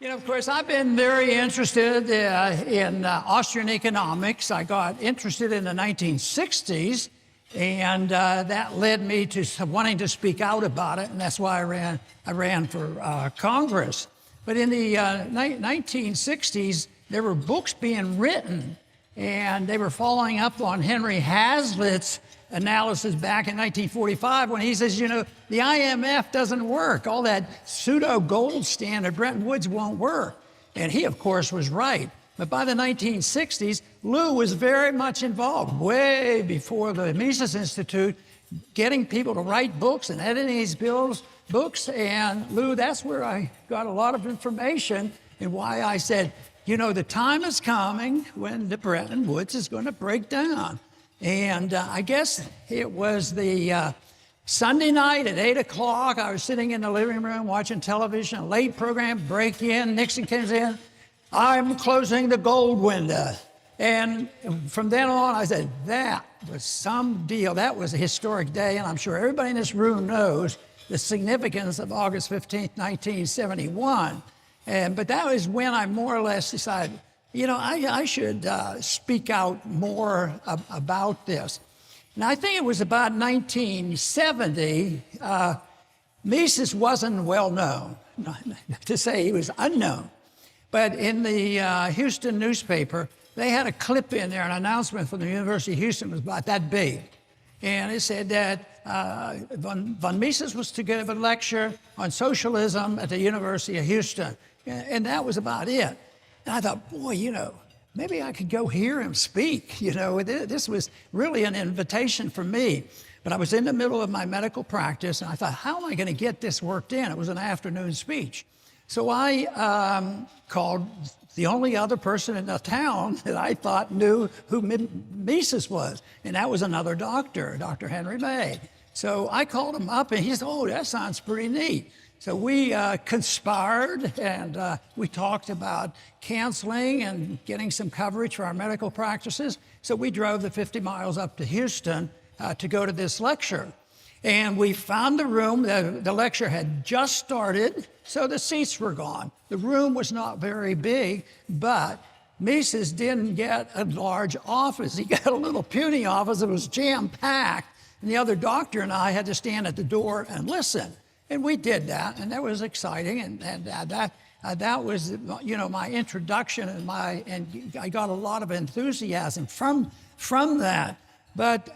Of course, I've been very interested in Austrian economics. I got interested in the 1960s, and that led me to wanting to speak out about it, and that's why I ran for Congress. But in the 1960s, there were books being written, and they were following up on Henry Hazlitt's analysis back in 1945 when he says, the IMF doesn't work. All that pseudo gold standard, Bretton Woods won't work. And he, of course, was right. But by the 1960s, Lou was very much involved, way before the Mises Institute, getting people to write books and editing these books. And Lou, that's where I got a lot of information and why I said, the time is coming when the Bretton Woods is going to break down. And I guess it was the Sunday night at 8 o'clock. I was sitting in the living room watching television, a late program, break in, Nixon comes in. I'm closing the gold window. And from then on, I said, that was some deal. That was a historic day, and I'm sure everybody in this room knows the significance of August 15th, 1971. But that was when I more or less decided, I should speak out more about this. And I think it was about 1970, Mises wasn't well known, to say he was unknown. But in the Houston newspaper, they had a clip in there, an announcement from the University of Houston was about that big. And it said that von Mises was to give a lecture on socialism at the University of Houston. And that was about it. And I thought, boy, maybe I could go hear him speak. This was really an invitation for me. But I was in the middle of my medical practice, and I thought, how am I going to get this worked in? It was an afternoon speech. So I called the only other person in the town that I thought knew who Mises was, and that was another doctor, Dr. Henry May. So I called him up, and he said, oh, that sounds pretty neat. So we conspired, and we talked about canceling and getting some coverage for our medical practices. So we drove the 50 miles up to Houston to go to this lecture. And we found the room. The lecture had just started, so the seats were gone. The room was not very big, but Mises didn't get a large office. He got a little puny office that was jam-packed, and the other doctor and I had to stand at the door and listen. And we did that, and that was exciting, and that was, my introduction, and I got a lot of enthusiasm from that. But,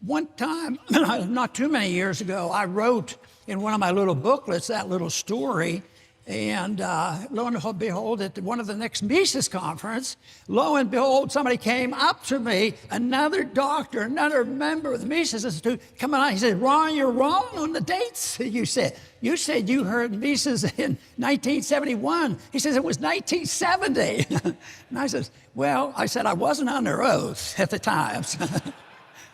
one time, not too many years ago, I wrote in one of my little booklets that little story, and lo and behold, at one of the next Mises conference, lo and behold, somebody came up to me, another doctor, another member of the Mises Institute, coming on. He said, Ron, you're wrong on the dates you said. You said you heard Mises in 1971. He says, it was 1970. And I said, I wasn't under oath at the time.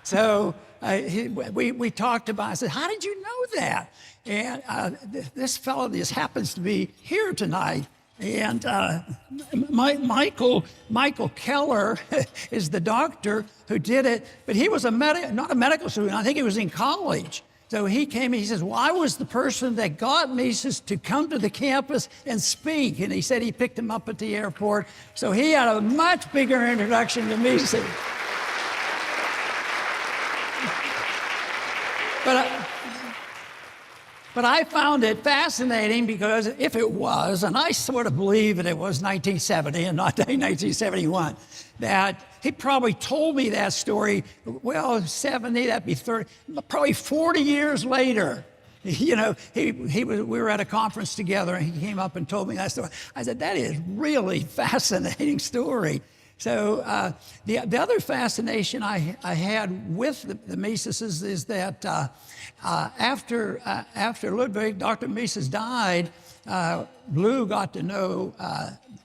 So we talked about it. I said, how did you know that? And this fellow just happens to be here tonight. And Michael Keller is the doctor who did it, but he was not a medical student. I think he was in college. So he came and he says, I was the person that got Mises to come to the campus and speak. And he said he picked him up at the airport. So he had a much bigger introduction to Mises. But I found it fascinating because if it was, and I sort of believe that it was 1970 and not 1971, that he probably told me that story, 70, that'd be 30, probably 40 years later. We were at a conference together and he came up and told me that story. I said, that is really fascinating story. So the other fascination I had with the Mises is that after Ludwig, Dr. Mises died, Lou got to know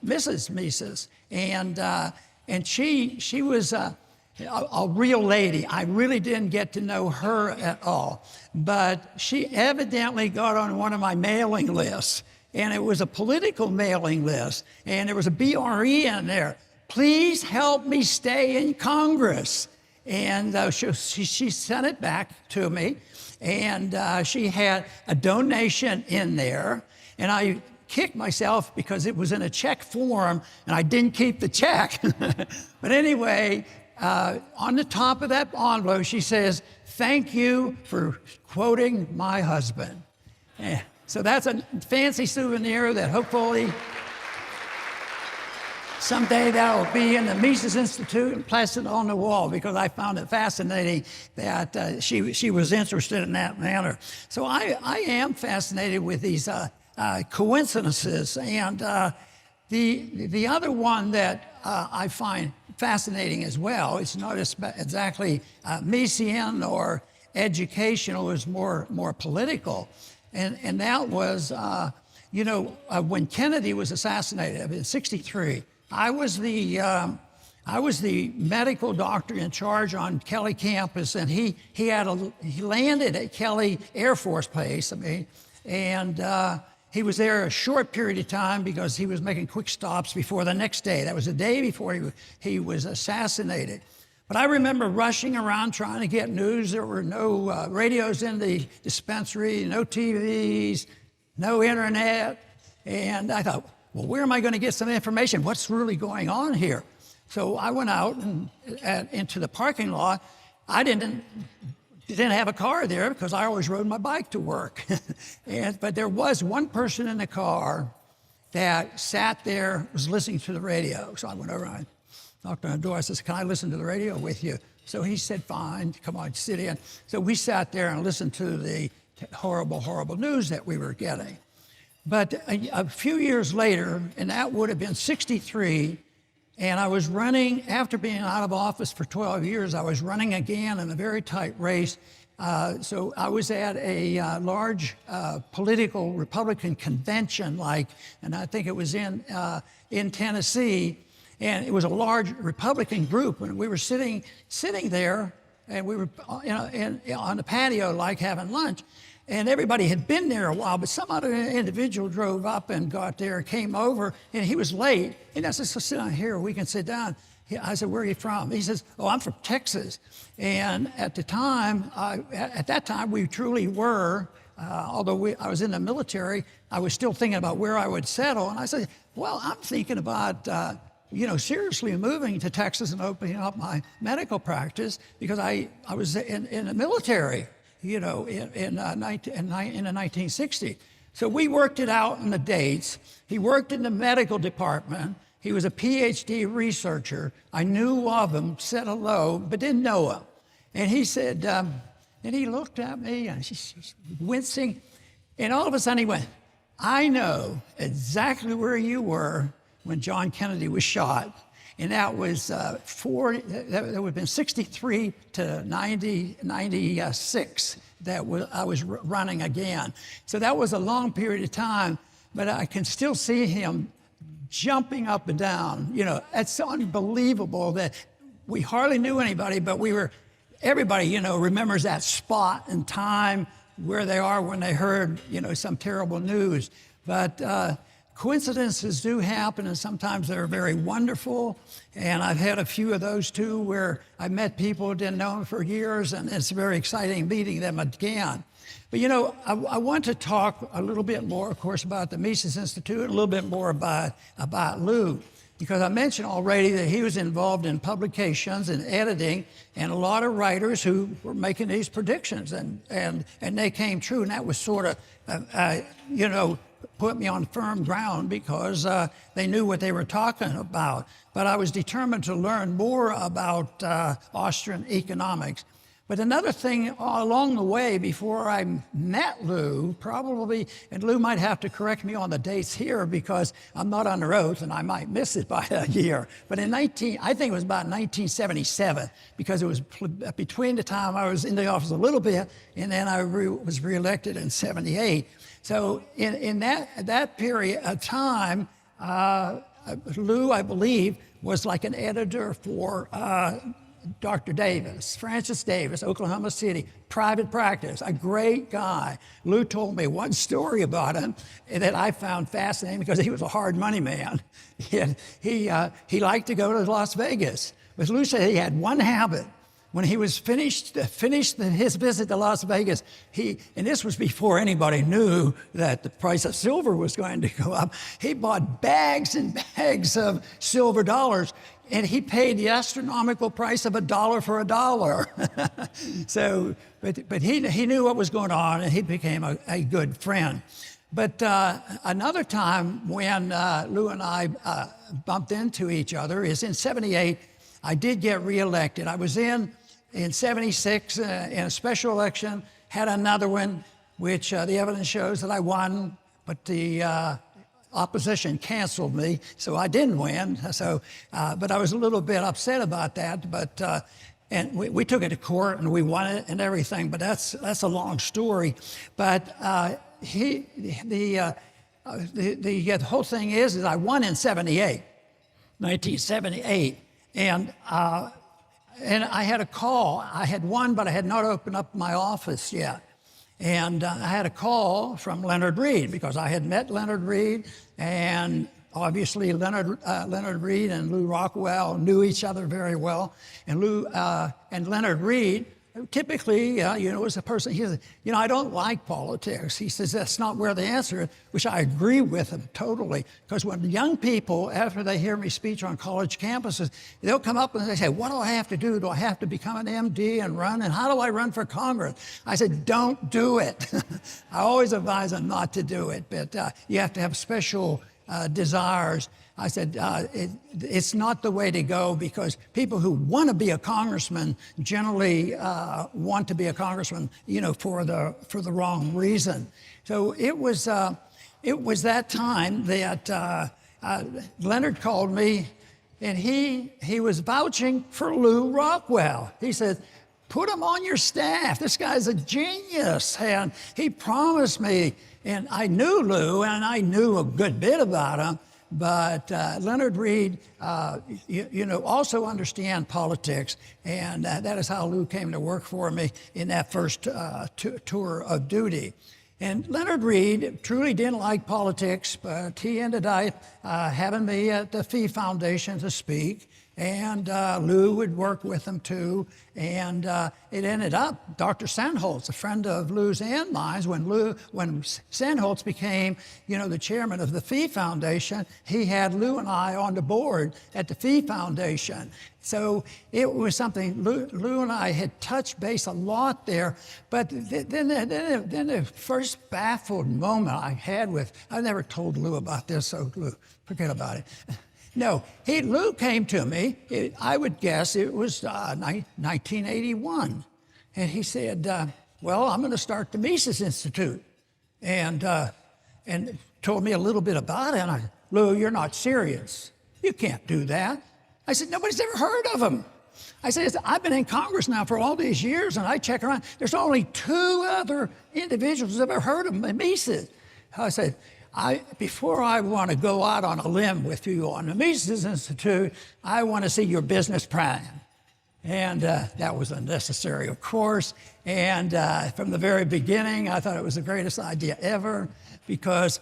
Mrs. Mises, and she was a real lady. I really didn't get to know her at all, but she evidently got on one of my mailing lists, and it was a political mailing list, and there was a BRE in there. Please help me stay in Congress. And she sent it back to me, and she had a donation in there. And I kicked myself because it was in a check form and I didn't keep the check. But anyway, on the top of that envelope, she says, "Thank you for quoting my husband." So that's a fancy souvenir that hopefully someday that'll be in the Mises Institute and plastered on the wall, because I found it fascinating that she was interested in that manner. So I am fascinated with these coincidences. And the other one that I find fascinating as well, it's not exactly Misesian or educational, it's more political. And that was, when Kennedy was assassinated in '63, I was the medical doctor in charge on Kelly campus, and he landed at Kelly Air Force Base. And he was there a short period of time because he was making quick stops before the next day. That was the day before he was assassinated. But I remember rushing around trying to get news. There were no radios in the dispensary, no TVs, no internet. And I thought, well, where am I going to get some information? What's really going on here? So I went out into the parking lot. I didn't have a car there because I always rode my bike to work. But there was one person in the car that sat there, was listening to the radio. So I went over and knocked on the door. I said, "Can I listen to the radio with you?" So he said, "Fine, come on, sit in." So we sat there and listened to the horrible, horrible news that we were getting. But a few years later, and that would have been '63, and I was running, after being out of office for 12 years, I was running again in a very tight race. So I was at a large political Republican convention, and I think it was in Tennessee, and it was a large Republican group, and we were sitting there, and we were on the patio, having lunch. And everybody had been there a while, but some other individual drove up and got there, came over, and he was late. And I said, "So sit down here, we can sit down." I said, "Where are you from?" He says, "Oh, I'm from Texas." And at that time, we truly were, although I was in the military, I was still thinking about where I would settle. And I said, "Well, I'm thinking about, seriously moving to Texas and opening up my medical practice, because I was in the military. In the 1960s. So we worked it out in the dates. He worked in the medical department. He was a PhD researcher. I knew of him, said hello, but didn't know him. And he said, and he looked at me, and she's wincing. And all of a sudden he went, "I know exactly where you were when John Kennedy was shot." And that was that would have been '63 to 96 I was running again. So that was a long period of time, but I can still see him jumping up and down. It's unbelievable that we hardly knew anybody, but everybody, remembers that spot and time where they are when they heard, some terrible news. But coincidences do happen, and sometimes they're very wonderful. And I've had a few of those too, where I met people who didn't know them for years, and it's very exciting meeting them again. But I want to talk a little bit more, of course, about the Mises Institute, a little bit more about Lou, because I mentioned already that he was involved in publications and editing, and a lot of writers who were making these predictions, and they came true, and that was sort of, put me on firm ground, because they knew what they were talking about. But I was determined to learn more about Austrian economics. But another thing along the way, before I met Lou, probably, and Lou might have to correct me on the dates here because I'm not under oath and I might miss it by a year. But I think it was about 1977, because it was between the time I was in the office a little bit and then I was reelected in '78. So in that period of time, Lou, I believe, was like an editor for Dr. Davis, Francis Davis, Oklahoma City, private practice, a great guy. Lou told me one story about him that I found fascinating, because he was a hard money man. He liked to go to Las Vegas. But Lou said he had one habit. when he was finished his visit to Las Vegas, and this was before anybody knew that the price of silver was going to go up, he bought bags and bags of silver dollars, and he paid the astronomical price of $1 for $1. So, but he knew what was going on, and he became a good friend. But another time when Lou and I bumped into each other is in '78. I did get reelected. I was in '76 in a special election, had another one, which the evidence shows that I won, but the opposition canceled me, so I didn't win. So, but I was a little bit upset about that. But and we took it to court and we won it and everything. But that's a long story. But the whole thing is I won in '78, 1978, and I had a call. I had won, but I had not opened up my office yet. And I had a call from Leonard Read because I had met Leonard Read, and obviously Leonard Read and Lew Rockwell knew each other very well. And Leonard Read typically, was a person, he said, I don't like politics. He says, that's not where the answer is, which I agree with him totally. Because when young people, after they hear me speak on college campuses, they'll come up and they say, what do I have to do? Do I have to become an MD and run? And how do I run for Congress? I said, don't do it. I always advise them not to do it, but you have to have special desires. I said, it's not the way to go because people who want to be a congressman generally want to be a congressman, for the wrong reason. So it was that time that Leonard called me, and he was vouching for Lew Rockwell. He said, put him on your staff. This guy's a genius. And he promised me, and I knew Lew, and I knew a good bit about him. But Leonard Read, also understand politics, and that is how Lew came to work for me in that first tour of duty. And Leonard Read truly didn't like politics, but he ended up having me at the Fee Foundation to speak. And Lew would work with him too. And it ended up, Dr. Sandholz, a friend of Lew's and mine, when Sandholz became, the chairman of the Fee Foundation, he had Lew and I on the board at the Fee Foundation. So it was something, Lew and I had touched base a lot there. But then the first baffled moment I had I never told Lew about this, so Lew, forget about it. No, Lew came to me, I would guess it was 1981. And he said, well, I'm going to start the Mises Institute. And told me a little bit about it. And Lew, you're not serious. You can't do that. I said, nobody's ever heard of him. I said, I've been in Congress now for all these years, and I check around. There's only 2 other individuals who've ever heard of Mises. I said, before I want to go out on a limb with you on the Mises Institute, I want to see your business plan. And that was unnecessary, of course. And from the very beginning, I thought it was the greatest idea ever because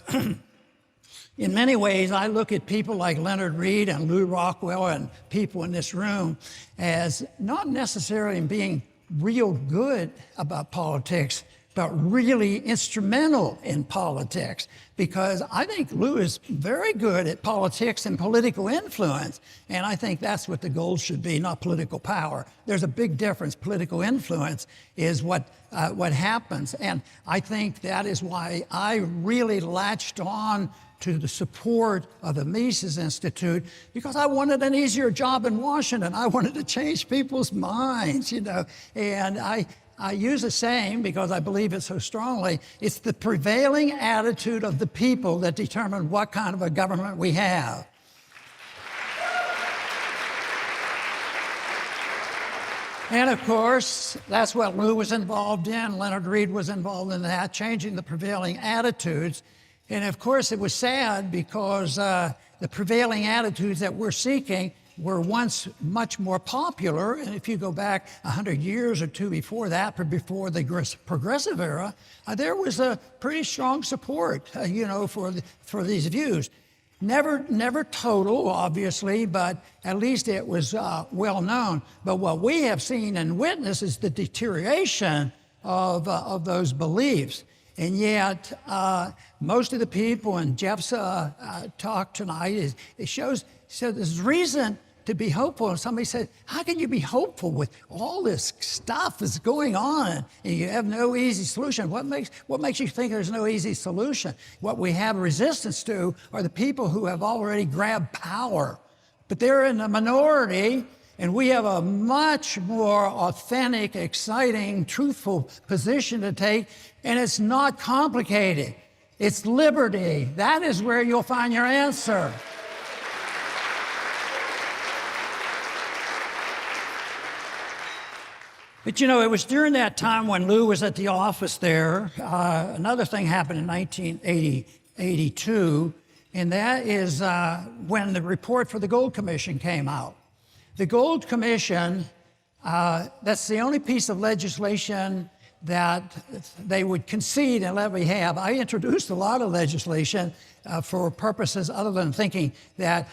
in many ways, I look at people like Leonard Read and Lew Rockwell and people in this room as not necessarily being real good about politics, but really instrumental in politics, because I think Lew is very good at politics and political influence, and I think that's what the goal should be, not political power. There's a big difference. Political influence is what happens, and I think that is why I really latched on to the support of the Mises Institute, because I wanted an easier job in Washington. I wanted to change people's minds, and I use a saying because I believe it so strongly. It's the prevailing attitude of the people that determine what kind of a government we have. And of course, that's what Lew was involved in. Leonard Read was involved in that, changing the prevailing attitudes. And of course, it was sad because the prevailing attitudes that we're seeking were once much more popular. And if you go back 100 years or two before that, before the progressive era, there was a pretty strong support, for these views. Never total, obviously, but at least it was well known. But what we have seen and witnessed is the deterioration of those beliefs. And yet, most of the people in Jeff's talk tonight, it shows, so there's reason to be hopeful. And somebody said, how can you be hopeful with all this stuff that's going on and you have no easy solution? What makes you think there's no easy solution? What we have resistance to are the people who have already grabbed power. But they're in the minority, and we have a much more authentic, exciting, truthful position to take, and it's not complicated. It's liberty. That is where you'll find your answer. But you know, it was during that time when Lou was at the office there, another thing happened in 1982, and that is when the report for the Gold Commission came out. The Gold Commission, that's the only piece of legislation that they would concede and let me have. I introduced a lot of legislation for purposes other than thinking that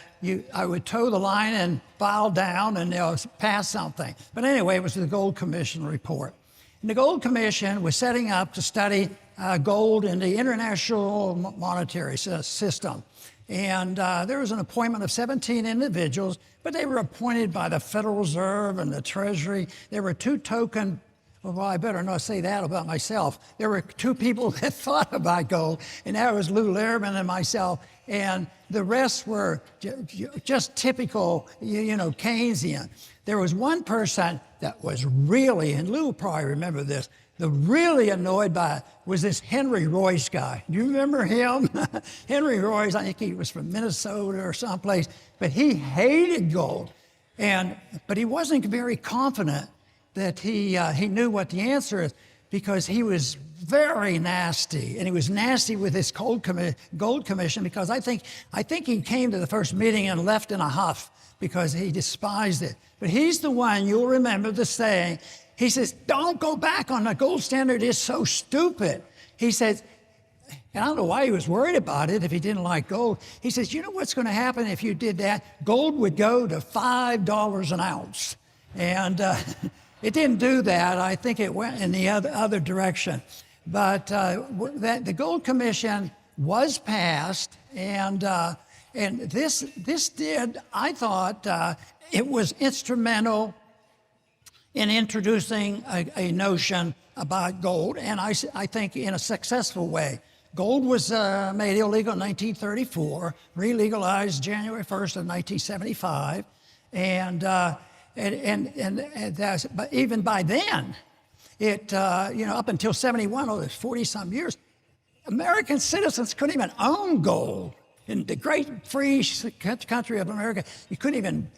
I would toe the line and file down and they'll pass something. But anyway, it was the Gold Commission report. And the Gold Commission was setting up to study gold in the international monetary system. And there was an appointment of 17 individuals, but they were appointed by the Federal Reserve and the Treasury. There were two token, well, I better not say that about myself. There were two people that thought about gold, and that was Lou Lehrman and myself. And the rest were just typical, Keynesian. There was one person that was really, and Lou will probably remember this, the really annoyed by it was this Henry Royce guy. Do you remember him? Henry Royce, I think he was from Minnesota or someplace, but he hated gold. But he wasn't very confident that he knew what the answer is, because he was very nasty, and he was nasty with this Gold Commission, because I think he came to the first meeting and left in a huff because he despised it. But he's the one, you'll remember the saying, he says, don't go back on the gold standard, it's so stupid. He says, and I don't know why he was worried about it if he didn't like gold. He says, you know what's going to happen if you did that? Gold would go to $5 an ounce. And it didn't do that. I think it went in the other direction. But the Gold Commission was passed, and this did, I thought, it was instrumental in introducing a notion about gold, and I think in a successful way. Gold was made illegal in 1934, re-legalized January 1st of 1975, and that's, but even by then, it up until 71, over 40-some years, American citizens couldn't even own gold. In the great free country of America, you couldn't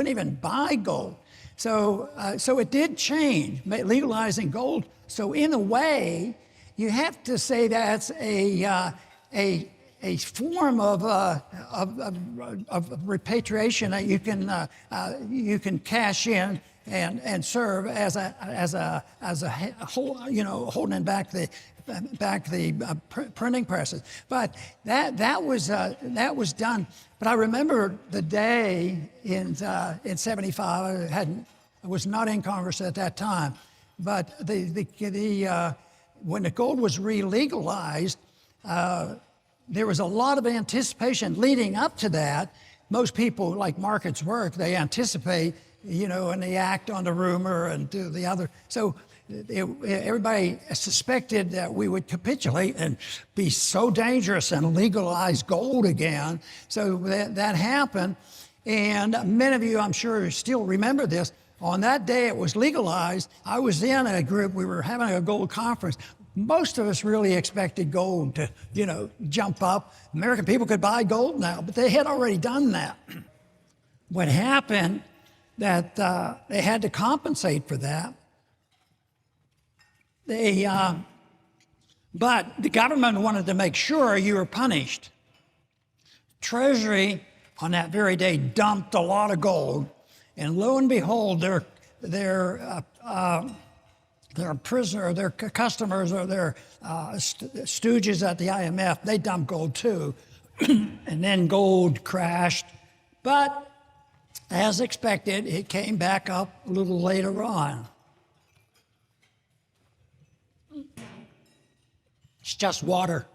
even buy gold. So it did change, legalizing gold. So in a way, you have to say that's a form of repatriation that you can cash in and serve as a whole, holding back the printing presses. But that was done. But I remember the day in 75. I was not in Congress at that time. But when the gold was re-legalized, there was a lot of anticipation leading up to that. Most people, like markets work, they anticipate, and they act on the rumor and do the other. So everybody suspected that we would capitulate and be so dangerous and legalize gold again. So that happened. And many of you, I'm sure, still remember this. On that day it was legalized, I was in a group, we were having a gold conference. Most of us really expected gold to, jump up. American people could buy gold now, but they had already done that. What happened, that they had to compensate for that. But the government wanted to make sure you were punished. Treasury, on that very day, dumped a lot of gold, and lo and behold, their customers or their stooges at the IMF, they dumped gold too. and then gold crashed. But as expected, it came back up a little later on. It's just water.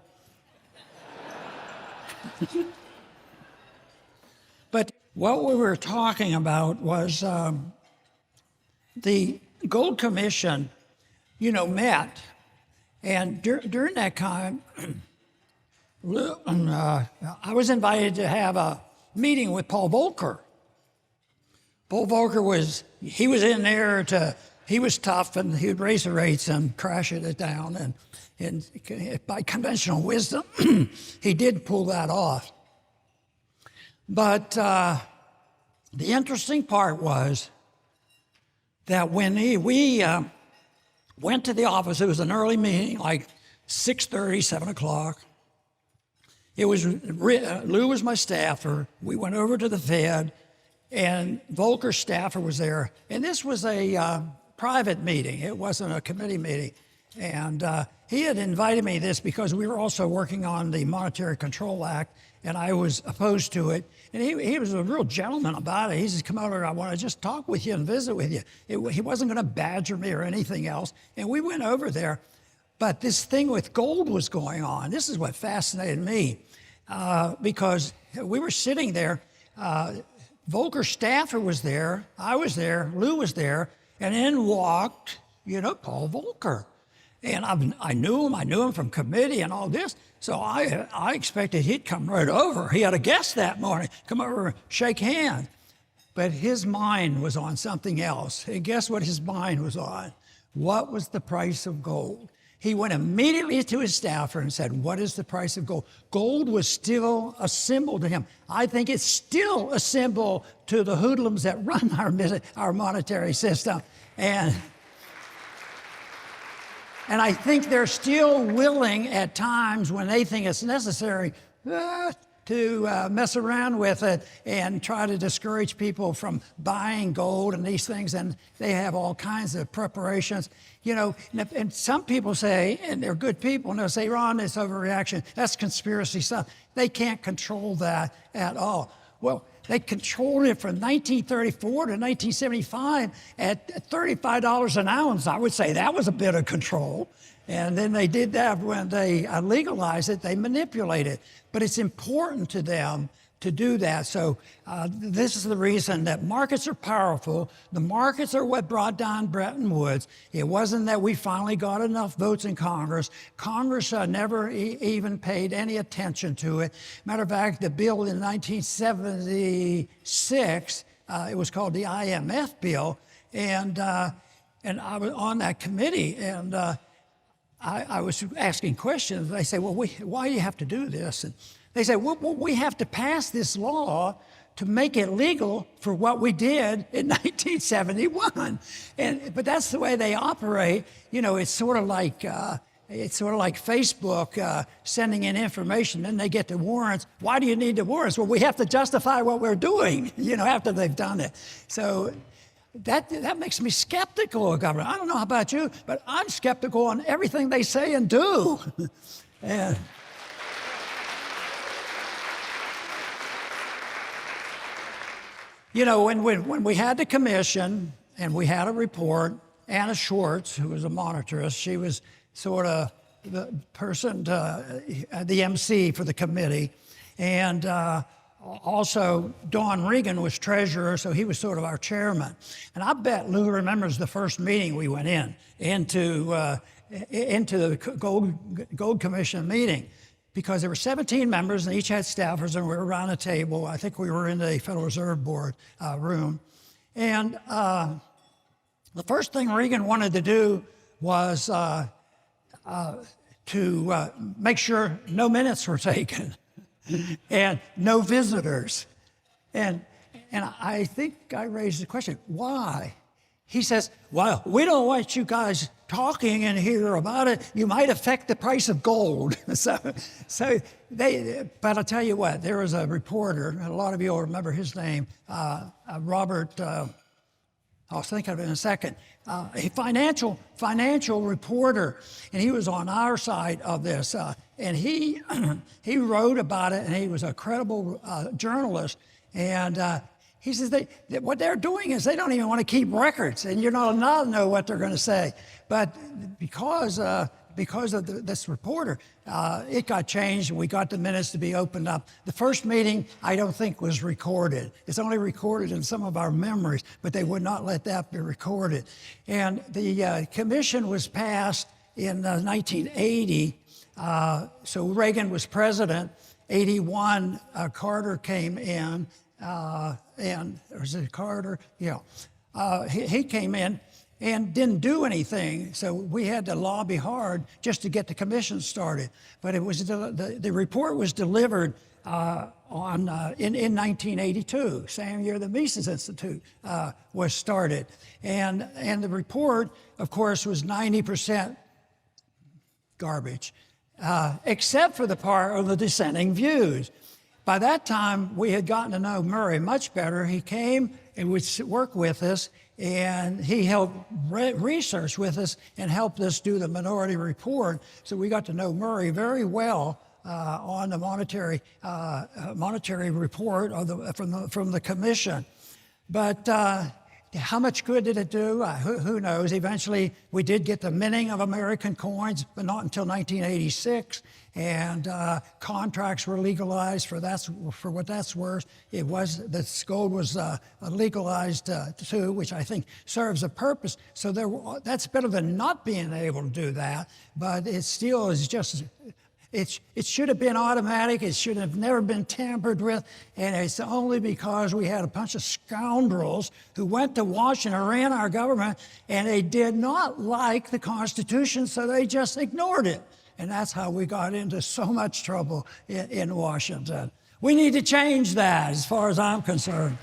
But what we were talking about was the Gold Commission, met. And during that time, I was invited to have a meeting with Paul Volcker. Paul Volcker was in there he was tough, and he would raise the rates and crash it down. And by conventional wisdom, he did pull that off. But the interesting part was that when we went to the office, it was an early meeting, like 6:30, 7 o'clock. It was Lou was my staffer. We went over to the Fed, and Volcker's staffer was there. And this was a private meeting. It wasn't a committee meeting. And he had invited me this because we were also working on the Monetary Control Act, and I was opposed to it. And he was a real gentleman about it. He said, come over, I want to just talk with you and visit with you. He wasn't going to badger me or anything else. And we went over there. But this thing with gold was going on. This is what fascinated me because we were sitting there. Volcker's staffer was there. I was there. Lou was there. And in walked, Paul Volcker. And I knew him from committee and all this. So I expected he'd come right over. He had a guest that morning, come over and shake hands. But his mind was on something else. And guess what his mind was on? What was the price of gold? He went immediately to his staffer and said, what is the price of gold? Gold was still a symbol to him. I think it's still a symbol to the hoodlums that run our monetary system. And I think they're still willing at times when they think it's necessary to mess around with it and try to discourage people from buying gold and these things. And they have all kinds of preparations. And some people say, and they're good people, and they'll say, Ron, it's overreaction. That's conspiracy stuff. They can't control that at all. Well, they controlled it from 1934 to 1975 at $35 an ounce. I would say that was a bit of control. And then they did that when they legalized it, they manipulate it. But it's important to them to do that. So this is the reason that markets are powerful. The markets are what brought down Bretton Woods. It wasn't that we finally got enough votes in Congress. Congress never even paid any attention to it. Matter of fact, the bill in 1976, it was called the IMF bill, and I was on that committee, and I was asking questions. They say, well, why do you have to do this? And they say, well, we have to pass this law to make it legal for what we did in 1971. But that's the way they operate. It's sort of like Facebook sending in information, then they get the warrants. Why do you need the warrants? Well, we have to justify what we're doing, after they've done it. So that makes me skeptical of government. I don't know about you, but I'm skeptical on everything they say and do. And when we had the commission and we had a report, Anna Schwartz, who was a monetarist, she was sort of the person, the MC for the committee. And also, Don Regan was treasurer, so he was sort of our chairman. And I bet Lou remembers the first meeting we went into the Gold Commission meeting, because there were 17 members and each had staffers, and we were around a table. I think we were in the Federal Reserve Board room. And the first thing Regan wanted to do was to make sure no minutes were taken and no visitors. And I think I raised the question, why? He says, well, we don't want you guys talking in here about it. You might affect the price of gold. But I'll tell you what, there was a reporter, and a lot of you will remember his name, Robert, I'll think of it in a second, a financial reporter, and he was on our side of this. and he he wrote about it, and he was a credible journalist. And he says what they're doing is they don't even want to keep records, and you're not allowed to know what they're going to say. But because of this reporter, it got changed, and we got the minutes to be opened up. The first meeting, I don't think, was recorded. It's only recorded in some of our memories, but they would not let that be recorded. And the commission was passed in 1980. So Reagan was president. 81, Carter came in, and was it Carter? Yeah. He came in and didn't do anything, so we had to lobby hard just to get the commission started. But it was the report was delivered in 1982, same year the Mises Institute was started, and the report, of course, was 90% garbage, except for the part of the dissenting views. By that time, we had gotten to know Murray much better. He came and would work with us, and he helped research with us and helped us do the minority report. So we got to know Murray very well on the monetary report from the commission. But how much good did it do? Who knows? Eventually, we did get the minting of American coins, but not until 1986. And contracts were legalized for what that's worth. The gold was legalized too, which I think serves a purpose. So that's better than not being able to do that. But it still is just. It should have been automatic. It should have never been tampered with. And it's only because we had a bunch of scoundrels who went to Washington, ran our government, and they did not like the Constitution, so they just ignored it. And that's how we got into so much trouble in Washington. We need to change that, as far as I'm concerned.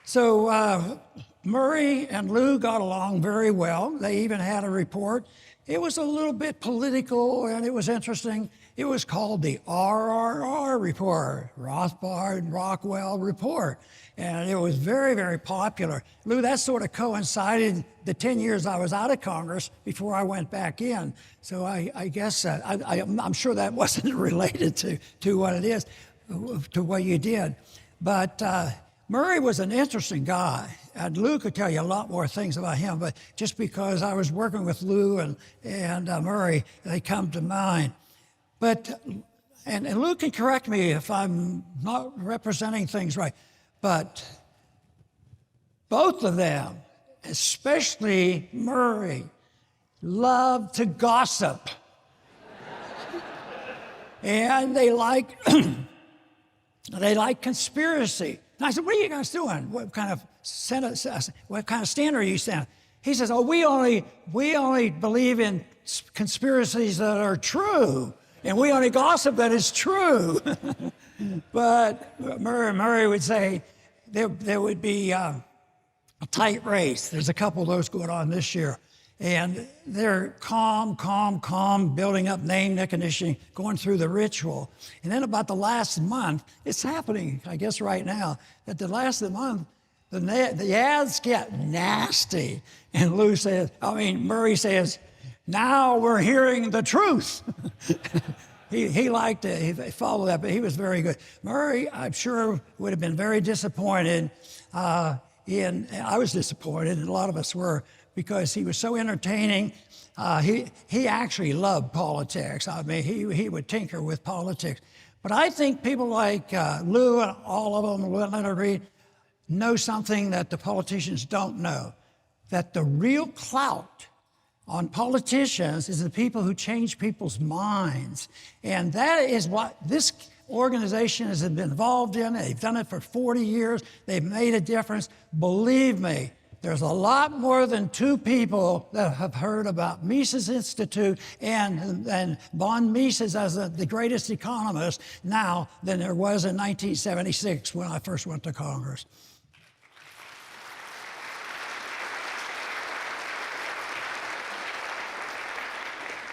So Murray and Lou got along very well. They even had a report. It was a little bit political, and it was interesting. It was called the RRR report, Rothbard and Rockwell report. And it was very, very popular. Lou, that sort of coincided the 10 years I was out of Congress before I went back in. So I guess I'm sure that wasn't related to what it is, to what you did. But Murray was an interesting guy. And Lou could tell you a lot more things about him, but just because I was working with Lou and Murray, they come to mind. But, and Lou can correct me if I'm not representing things right, but both of them, especially Murray, loved to gossip. And they like conspiracy. And I said, what are you guys doing? What kind of stand are you standing? He says, oh, we only believe in conspiracies that are true, and we only gossip that is true. But Murray would say there would be a tight race. There's a couple of those going on this year. And they're calm, building up name recognition, going through the ritual. And then about the last month, it's happening, I guess right now, at the last of the month, the ads get nasty. And Murray says, now we're hearing the truth. He liked it, he followed that, but he was very good. Murray, I'm sure, would have been very disappointed I was disappointed, and a lot of us were, because he was so entertaining. He actually loved politics. I mean, he would tinker with politics. But I think people like Lou and all of them, Leonard Read, know something that the politicians don't know, that the real clout on politicians is the people who change people's minds. And that is what this organization has been involved in. They've done it for 40 years. They've made a difference. Believe me, there's a lot more than 2 people that have heard about Mises Institute and von Mises as the greatest economist now than there was in 1976 when I first went to Congress.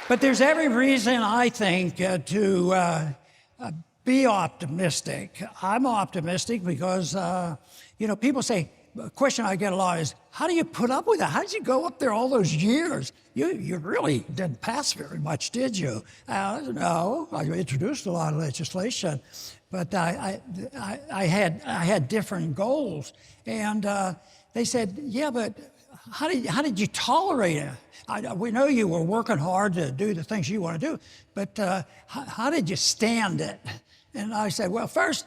But there's every reason, I think, to be optimistic. I'm optimistic because, people say, a question I get a lot is, how do you put up with that? How did you go up there all those years? You really didn't pass very much, did you? No, I introduced a lot of legislation, but I had different goals. And they said, yeah, but how did you tolerate it? We know you were working hard to do the things you want to do, but how did you stand it? And I said, well, first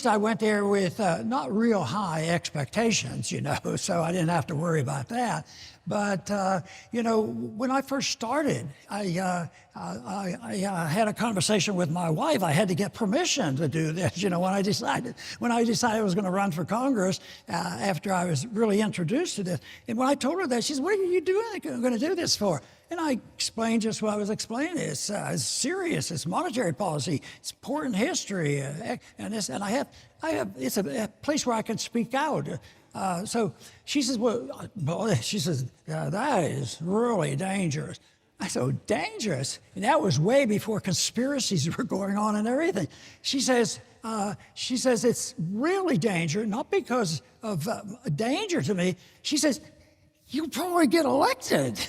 I went there with not real high expectations, so I didn't have to worry about that. But, when I first started, I had a conversation with my wife. I had to get permission to do this, when I decided I was going to run for Congress after I was really introduced to this. And when I told her that, she said, what are you going to do this for? And I explained just what I was explaining. It's serious. It's monetary policy. It's important history, and I have. It's a place where I can speak out. So she says, "Well, boy," she says, that is really dangerous. I said, "Oh, dangerous?" And that was way before conspiracies were going on and everything. She says, it's really dangerous, not because of danger to me. She says, "You'll probably get elected."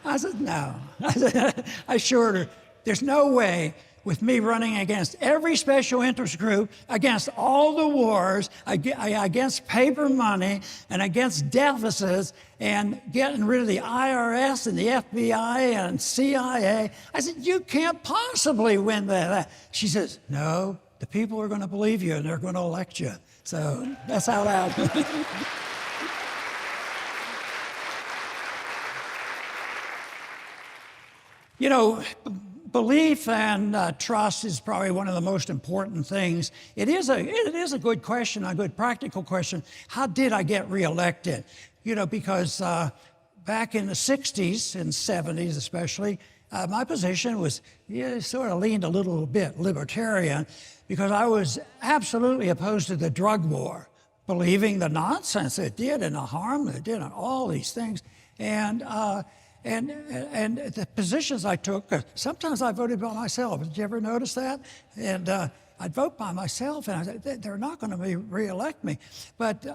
I said, no. I assured her, there's no way with me running against every special interest group, against all the wars, against paper money, and against deficits, and getting rid of the IRS and the FBI and CIA. I said, you can't possibly win that. She says, no, the people are going to believe you and they're going to elect you. So that's how that. Belief and trust is probably one of the most important things. It is a good question, a good practical question. How did I get reelected? Because back in the 60s and 70s especially, my position was sort of leaned a little bit libertarian because I was absolutely opposed to the drug war, believing the nonsense it did and the harm it did and all these things. And the positions I took, sometimes I voted by myself. Did you ever notice that? And I'd vote by myself, and I said, they're not going to reelect me. But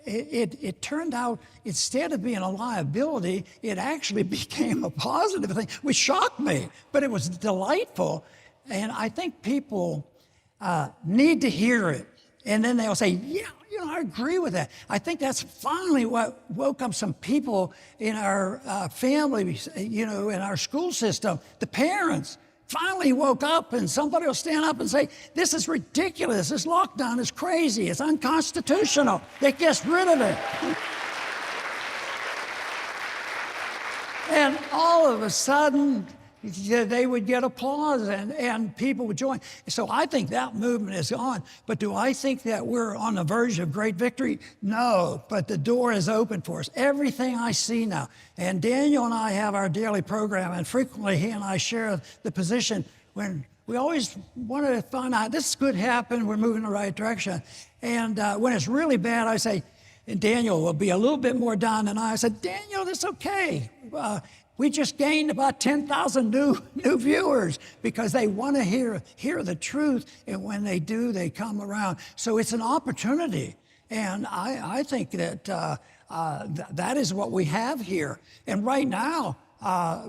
it turned out, instead of being a liability, it actually became a positive thing, which shocked me. But it was delightful. And I think people need to hear it. And then they'll say, yeah, I agree with that. I think that's finally what woke up some people in our family, in our school system. The parents finally woke up, and somebody will stand up and say, this is ridiculous. This lockdown is crazy. It's unconstitutional. They get rid of it. And all of a sudden, they would get applause and people would join. So I think that movement is on. But do I think that we're on the verge of great victory? No, but the door is open for us. Everything I see now, and Daniel and I have our daily program, and frequently he and I share the position when we always want to find out, this could happen, we're moving in the right direction. And when it's really bad, I say, and Daniel will be a little bit more down than I said, Daniel, that's okay. We just gained about 10,000 new viewers because they want to hear the truth, and when they do, they come around. So it's an opportunity, and I think that that is what we have here. And right now,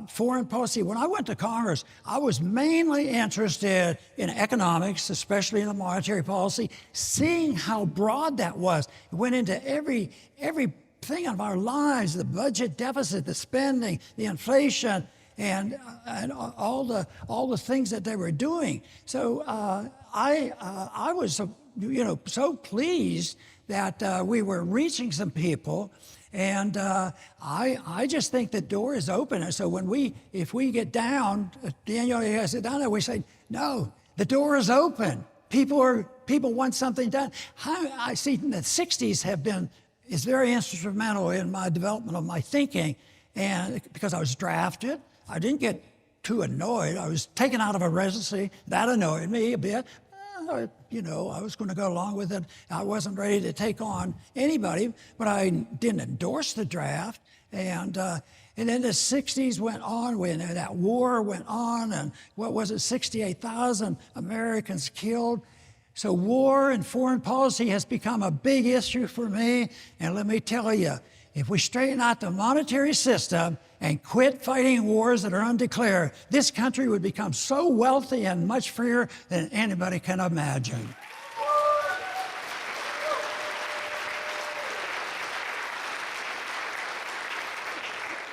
foreign policy, when I went to Congress, I was mainly interested in economics, especially in the monetary policy, seeing how broad that was. It went into every thing of our lives, the budget deficit, the spending, the inflation, and all the things that they were doing. So I was so pleased that we were reaching some people, and I just think the door is open. And so if we get down, Daniel has it down there, we say, no, the door is open. People want something done. I see in the 60s is very instrumental in my development of my thinking, and because I was drafted, I didn't get too annoyed. I was taken out of a residency. That annoyed me a bit. I was going to go along with it. I wasn't ready to take on anybody, but I didn't endorse the draft. And then the 60s went on, when that war went on, and what was it, 68,000 Americans killed. So war and foreign policy has become a big issue for me. And let me tell you, if we straighten out the monetary system and quit fighting wars that are undeclared, this country would become so wealthy and much freer than anybody can imagine.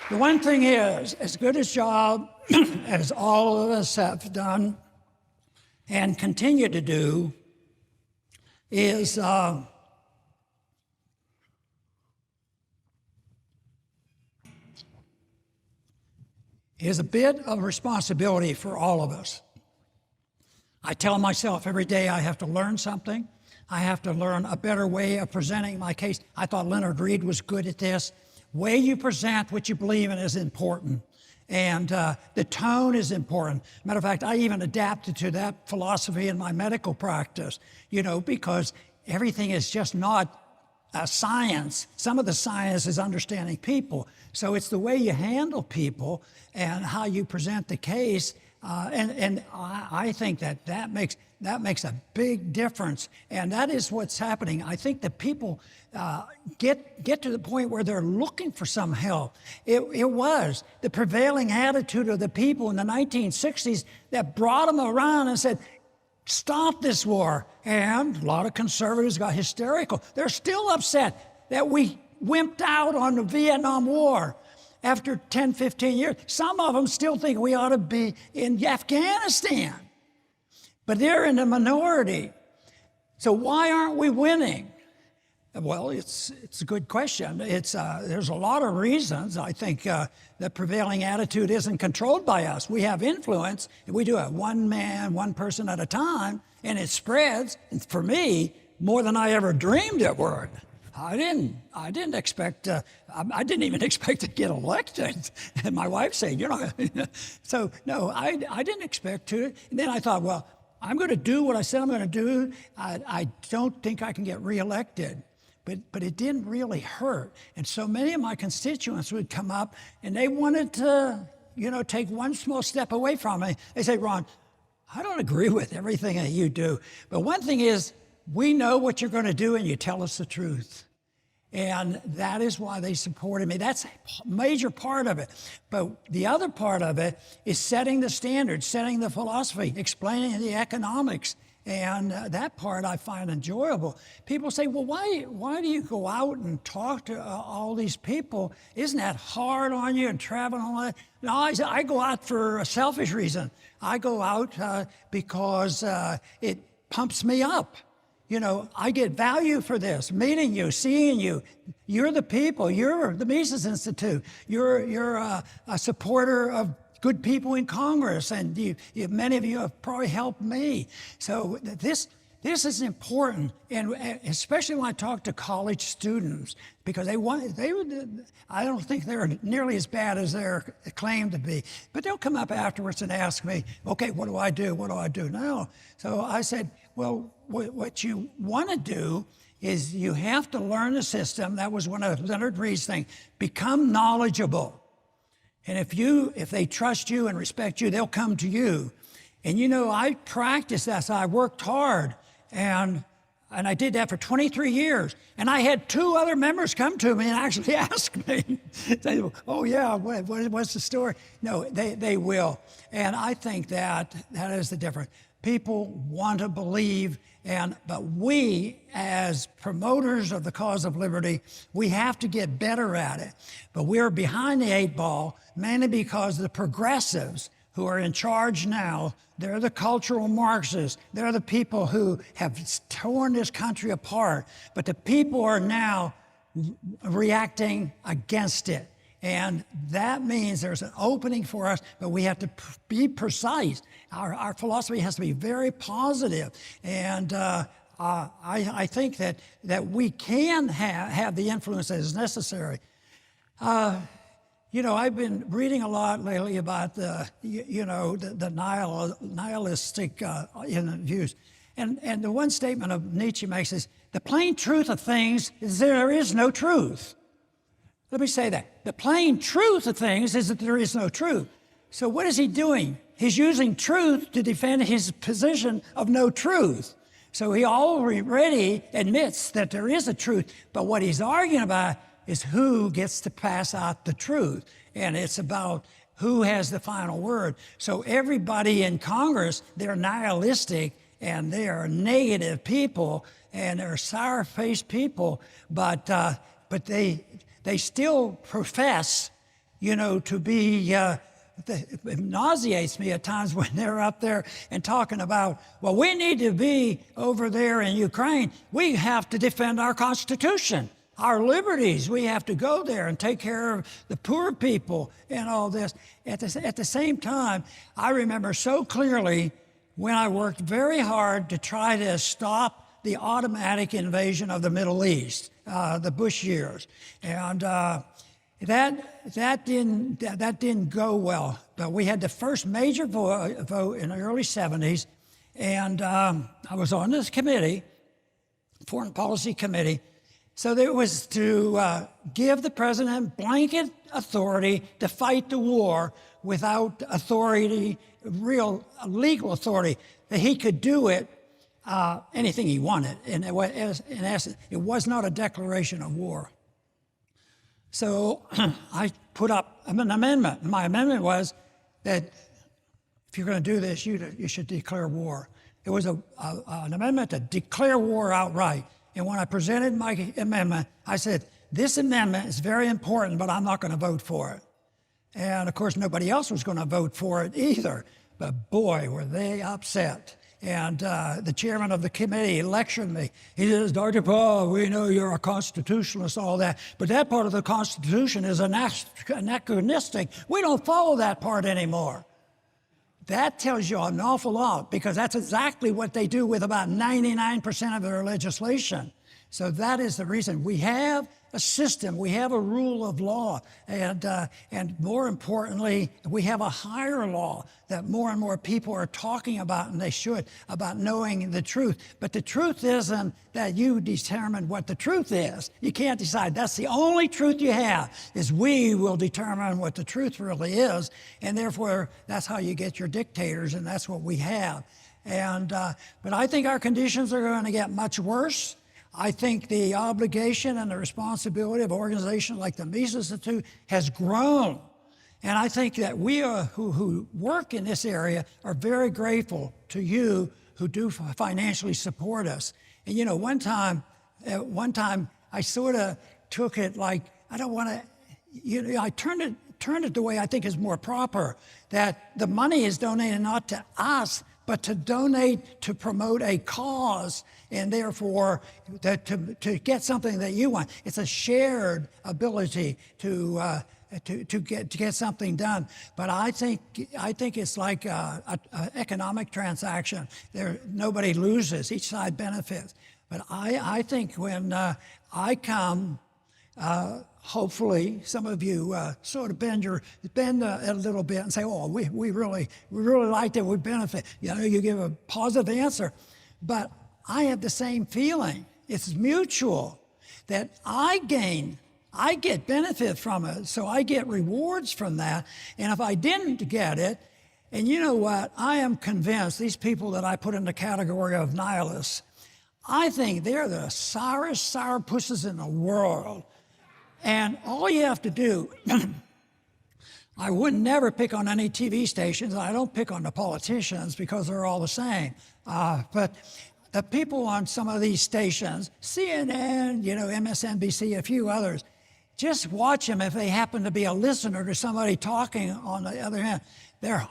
The one thing is, as good a job as all of us have done and continue to do, is a bit of responsibility for all of us. I tell myself every day I have to learn something. I have to learn a better way of presenting my case. I thought Leonard Read was good at this. Way you present what you believe in is important. And the tone is important. Matter of fact, I even adapted to that philosophy in my medical practice, because everything is just not science. Some of the science is understanding people. So it's the way you handle people and how you present the case. And I think that makes a big difference. And that is what's happening. I think that people get to the point where they're looking for some help. It was the prevailing attitude of the people in the 1960s that brought them around and said, stop this war. And a lot of conservatives got hysterical. They're still upset that we wimped out on the Vietnam War after 10, 15 years. Some of them still think we ought to be in Afghanistan. But they're in the minority. So why aren't we winning? Well, it's a good question. There's a lot of reasons. I think the prevailing attitude isn't controlled by us. We have influence, and we do it one man, one person at a time, and it spreads. And for me, more than I ever dreamed it would. I didn't expect. I didn't even expect to get elected. And my wife said, so no, I didn't expect to. And then I thought, well, I'm going to do what I said I'm going to do. I don't think I can get reelected. But it didn't really hurt. And so many of my constituents would come up and they wanted to, take one small step away from me. They say, Ron, I don't agree with everything that you do. But one thing is, we know what you're going to do and you tell us the truth. And that is why they supported me. That's a major part of it. But the other part of it is setting the standards, setting the philosophy, explaining the economics. And that part I find enjoyable. People say, well, why do you go out and talk to all these people? Isn't that hard on you and traveling all that? No, I go out for a selfish reason. I go out because it pumps me up. I get value for this, meeting you, seeing you. You're the people. You're the Mises Institute. You're a supporter of good people in Congress, and many of you have probably helped me. So this is important, and especially when I talk to college students, because I don't think they're nearly as bad as they're claimed to be. But they'll come up afterwards and ask me, okay, what do I do? What do I do now? So I said, well, what you want to do is you have to learn the system. That was one of Leonard Read's things. Become knowledgeable. And if they trust you and respect you, they'll come to you. And I practiced that. So I worked hard, and I did that for 23 years. And I had 2 other members come to me and actually ask me, say, oh yeah, what's the story? No, they will. And I think that is the difference. People want to believe, but we, as promoters of the cause of liberty, we have to get better at it. But we're behind the 8 ball, mainly because the progressives who are in charge now, they're the cultural Marxists. They're the people who have torn this country apart. But the people are now reacting against it. And that means there's an opening for us, but we have to be precise. Our philosophy has to be very positive. And I think that we can have the influence that is necessary. I've been reading a lot lately about the nihilistic views. And the one statement of Nietzsche makes is, the plain truth of things is there is no truth. Let me say that. The plain truth of things is that there is no truth. So what is he doing? He's using truth to defend his position of no truth. So he already admits that there is a truth, but what he's arguing about is who gets to pass out the truth. And it's about who has the final word. So everybody in Congress, they're nihilistic and they are negative people and they're sour-faced people, but they still profess, to be, it nauseates me at times when they're up there and talking about, well, we need to be over there in Ukraine. We have to defend our Constitution, our liberties. We have to go there and take care of the poor people and all this. At the same time, I remember so clearly when I worked very hard to try to stop the automatic invasion of the Middle East, the Bush years. And that didn't go well. But we had the first major vote in the early 70s, and I was on this committee, Foreign Policy Committee. So it was to give the president blanket authority to fight the war without authority, real legal authority, that he could do it anything he wanted. And in essence, it was not a declaration of war. So I put up an amendment. My amendment was that if you're going to do this, you should declare war. It was an amendment to declare war outright. And when I presented my amendment, I said, this amendment is very important, but I'm not going to vote for it. And of course, nobody else was going to vote for it either. But boy, were they upset. And the chairman of the committee lectured me. He says, Dr. Paul, we know you're a constitutionalist, all that, but that part of the Constitution is anachronistic. We don't follow that part anymore. That tells you an awful lot, because that's exactly what they do with about 99% of their legislation. So that is the reason. We have a system, we have a rule of law, and more importantly, we have a higher law that more and more people are talking about, and they should, about knowing the truth. But the truth isn't that you determine what the truth is. You can't decide. That's the only truth you have, is we will determine what the truth really is, and therefore that's how you get your dictators, and that's what we have. But I think our conditions are going to get much worse. I think the obligation and the responsibility of organizations like the Mises Institute has grown. And I think that we who work in this area are very grateful to you who do financially support us. And one time I sort of took it like, I don't want to, I turned it the way I think is more proper, that the money is donated not to us, but to donate to promote a cause, and therefore to get something that you want. It's a shared ability to get something done. But I think it's like an economic transaction. Nobody loses; each side benefits. But I think when I come, hopefully some of you sort of bend a little bit and say, "Oh, we really like that. We benefit." You give a positive answer, but I have the same feeling. It's mutual, that I get benefit from it, so I get rewards from that. And if I didn't get it, and you know what, I am convinced these people that I put in the category of nihilists, I think they're the sourest sourpusses in the world. And all you have to do, I would never pick on any TV stations. I don't pick on the politicians because they're all the same. But the people on some of these stations, CNN, MSNBC, a few others, just watch them if they happen to be a listener to somebody talking on the other hand. They're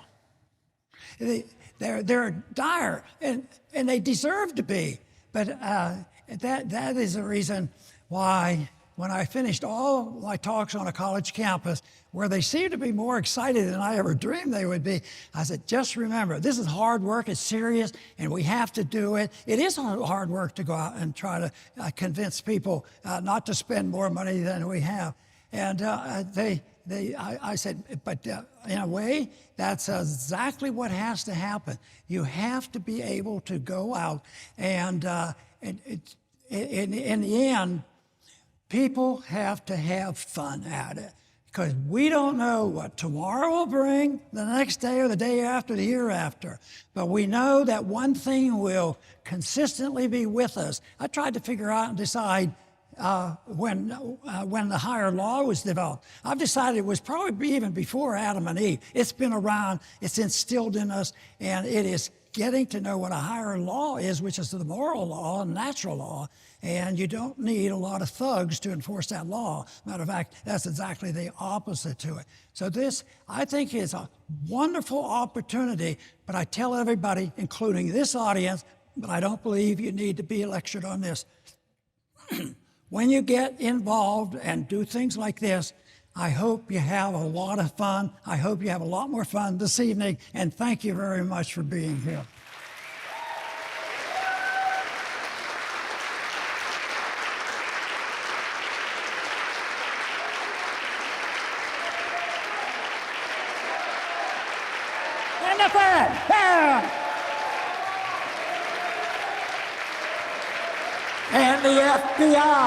dire, and they deserve to be. But that is the reason why when I finished all my talks on a college campus, where they seemed to be more excited than I ever dreamed they would be, I said, just remember, this is hard work, it's serious, and we have to do it. It is hard work to go out and try to convince people not to spend more money than we have. And I said, but in a way, that's exactly what has to happen. You have to be able to go out and in the end, people have to have fun at it. because we don't know what tomorrow will bring, the next day or the day after, the year after. But we know that one thing will consistently be with us. I tried to figure out and decide when the higher law was developed. I've decided it was probably even before Adam and Eve. It's been around, it's instilled in us, and it is getting to know what a higher law is, which is the moral law and natural law. And you don't need a lot of thugs to enforce that law. Matter of fact, that's exactly the opposite to it. So this, I think, is a wonderful opportunity, but I tell everybody, including this audience, but I don't believe you need to be lectured on this. When you get involved and do things like this, I hope you have a lot of fun. I hope you have a lot more fun this evening, and thank you very much for being here. And the Fed, yeah. And the FBI.